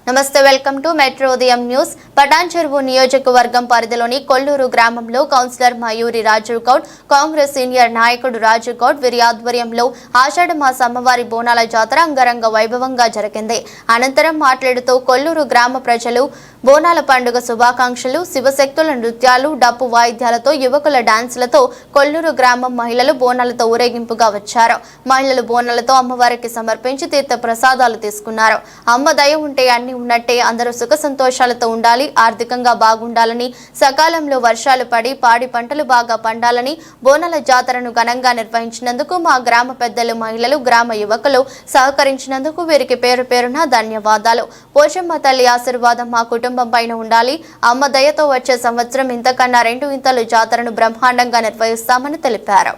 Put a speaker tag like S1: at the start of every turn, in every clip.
S1: నమస్తే, welcome to metro ఉదయం news. Patancheru నియోజకవర్గం పరిధిలోని కొల్లూరు గ్రామంలో కౌన్సిలర్ మయూరి రాజు గౌడ్, కాంగ్రెస్ సీనియర్ నాయకుడు రాజు గౌడ్ వీరి ఆధ్వర్యంలో ఆషాఢ మాస అమ్మవారి బోనాల జాతర అంగరంగ వైభవంగా జరిగింది. అనంతరం మాట్లాడుతూ కొల్లూరు గ్రామ ప్రజలు బోనాల పండుగ శుభాకాంక్షలు, శివశక్తుల నృత్యాలు, డప్పు వాయిద్యాలతో, యువకుల డాన్సులతో కొల్లూరు గ్రామం మహిళలు బోనాలతో ఊరేగింపుగా వచ్చారు. మహిళలు బోనాలతో అమ్మవారికి సమర్పించి తీర్థ ప్రసాదాలు తీసుకున్నారు. అమ్మ దయ ఉంటే అన్ని ఉన్నట్టే, అందరూ సుఖ సంతోషాలతో ఉండాలి, ఆర్థికంగా బాగుండాలని, సకాలంలో వర్షాలు పడి పాడి పంటలు బాగా పండాలని బోనాల జాతరను ఘనంగా నిర్వహించినందుకు మా గ్రామ పెద్దలు, మహిళలు, గ్రామ యువకులు సహకరించినందుకు వీరికి పేరు పేరున ధన్యవాదాలు. పోచమ్మ తల్లి ఆశీర్వాదం మా కుటుంబం పైన ఉండాలి. అమ్మ దయతో వచ్చే సంవత్సరం ఇంతకన్నా 2 ఇంతలు జాతరను బ్రహ్మాండంగా నిర్వహిస్తామని తెలిపారు.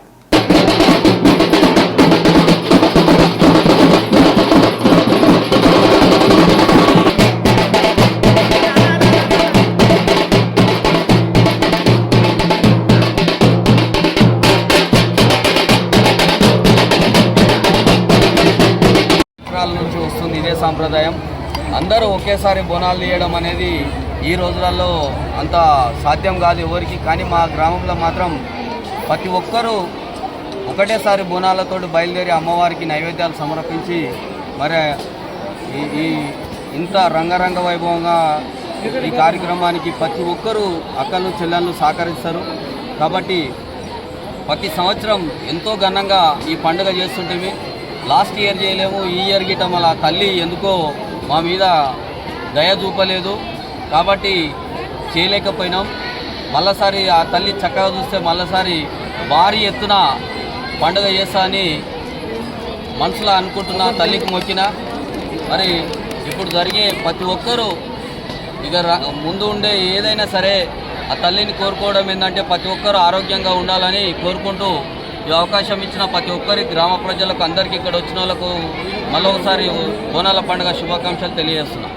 S2: నుంచి వస్తుంది ఇదే సాంప్రదాయం. అందరూ ఒకేసారి బోనాలు తీయడం అనేది ఈ రోజులలో అంత సాధ్యం కాదు ఎవరికి. కానీ మా గ్రామంలో మాత్రం ప్రతి ఒక్కరూ ఒకటేసారి బోనాలతోటి బయలుదేరి అమ్మవారికి నైవేద్యాలు సమర్పించి మరి ఈ ఇంత రంగరంగ వైభవంగా ఈ కార్యక్రమానికి ప్రతి ఒక్కరూ అక్కలు చెల్లెళ్ళు సహకరిస్తారు. కాబట్టి ప్రతి సంవత్సరం ఎంతో ఘనంగా ఈ పండుగ చేస్తుంటే లాస్ట్ ఇయర్ చేయలేము, ఈ ఇయర్ గిట్ట మళ్ళా తల్లి ఎందుకో మా మీద దయ చూపలేదు కాబట్టి చేయలేకపోయినాం. మళ్ళీసారి ఆ తల్లి చక్కగా చూస్తే మళ్ళీసారి భారీ ఎత్తున పండుగ చేస్తా అని మనసులో అనుకుంటున్నా, తల్లికి మొక్కిన. మరి ఇప్పుడు జరిగే ప్రతి ఒక్కరూ ఇక ముందు ఉండే ఏదైనా సరే ఆ తల్లిని కోరుకోవడం ఏంటంటే ప్రతి ఒక్కరూ ఆరోగ్యంగా ఉండాలని కోరుకుంటూ ఈ అవకాశం ఇచ్చిన ప్రతి ఒక్కరి గ్రామ ప్రజలకు అందరికీ ఇక్కడ వచ్చిన వాళ్ళకు మళ్ళొకసారి బోనాల పండుగ శుభాకాంక్షలు తెలియజేస్తున్నాం.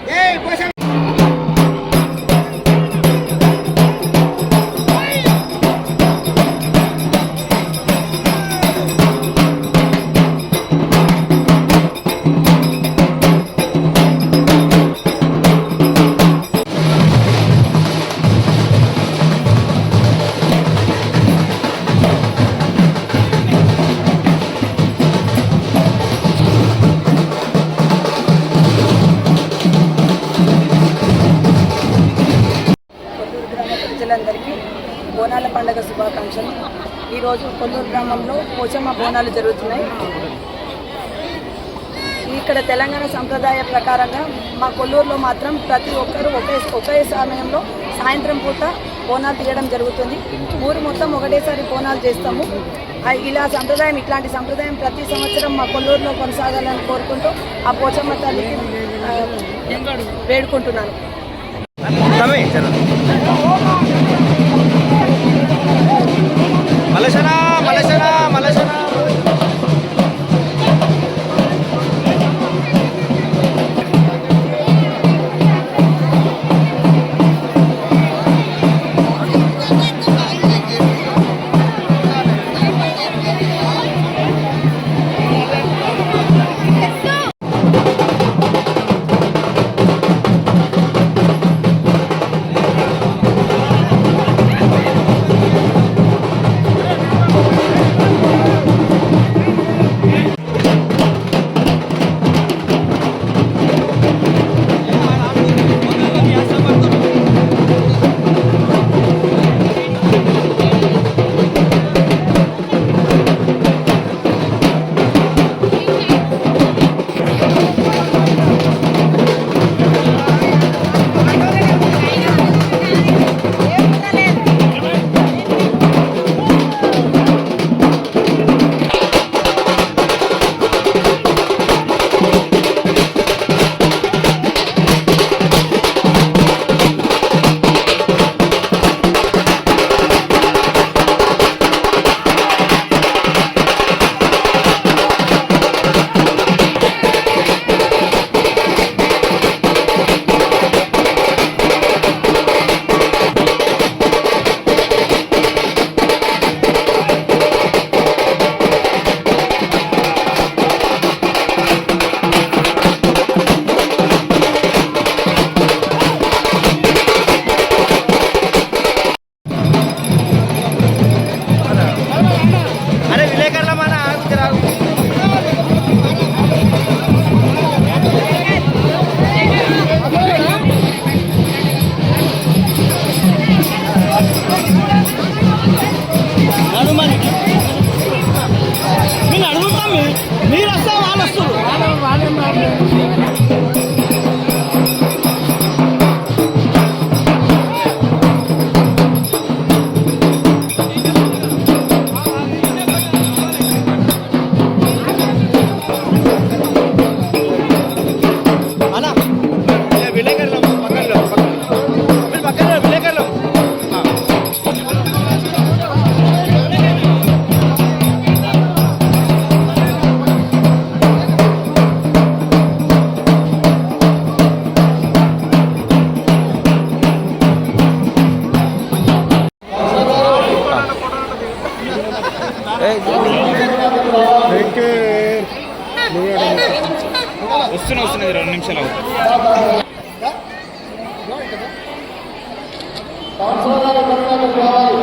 S3: ప్రజలందరికీ బోనాల పండుగ శుభాకాంక్షలు. ఈరోజు కొల్లూరు గ్రామంలో పోచమ్మ బోనాలు జరుగుతున్నాయి. ఇక్కడ తెలంగాణ సంప్రదాయ ప్రకారంగా మా కొల్లూరులో మాత్రం ప్రతి ఒక్కరూ ఒకే సమయంలో సాయంత్రం పూట బోనాలు తీయడం జరుగుతుంది. ఊరు మొత్తం ఒకటేసారి బోనాలు చేస్తాము. ఇట్లాంటి సంప్రదాయం ప్రతి సంవత్సరం మా కొల్లూరులో కొనసాగాలని కోరుకుంటూ ఆ పోచమ్మ తల్లికి వేడుకుంటున్నాను.
S4: మలసనా మలసనా మలసనా వస్తున్నది 2 నిమిషాలు
S5: కాన్సర్ గారు కావాలి